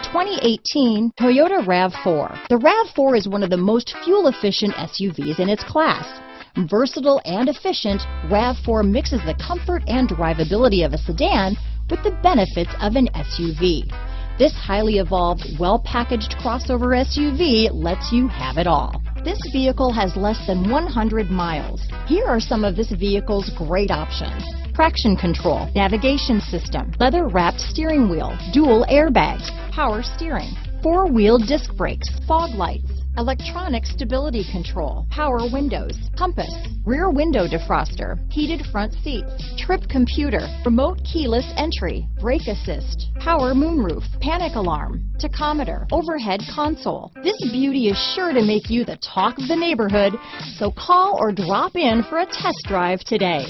2018 Toyota RAV4. The RAV4 is one of the most fuel-efficient SUVs in its class. Versatile and efficient, RAV4 mixes the comfort and drivability of a sedan with the benefits of an SUV. This highly evolved, well-packaged crossover SUV lets you have it all. This vehicle has less than 100 miles. Here are some of this vehicle's great options: traction control, navigation system, leather-wrapped steering wheel, dual airbags, power steering, four-wheel disc brakes, fog lights, electronic stability control, power windows, compass, rear window defroster, heated front seats, trip computer, remote keyless entry, brake assist, power moonroof, panic alarm, tachometer, overhead console. This beauty is sure to make you the talk of the neighborhood, so call or drop in for a test drive today.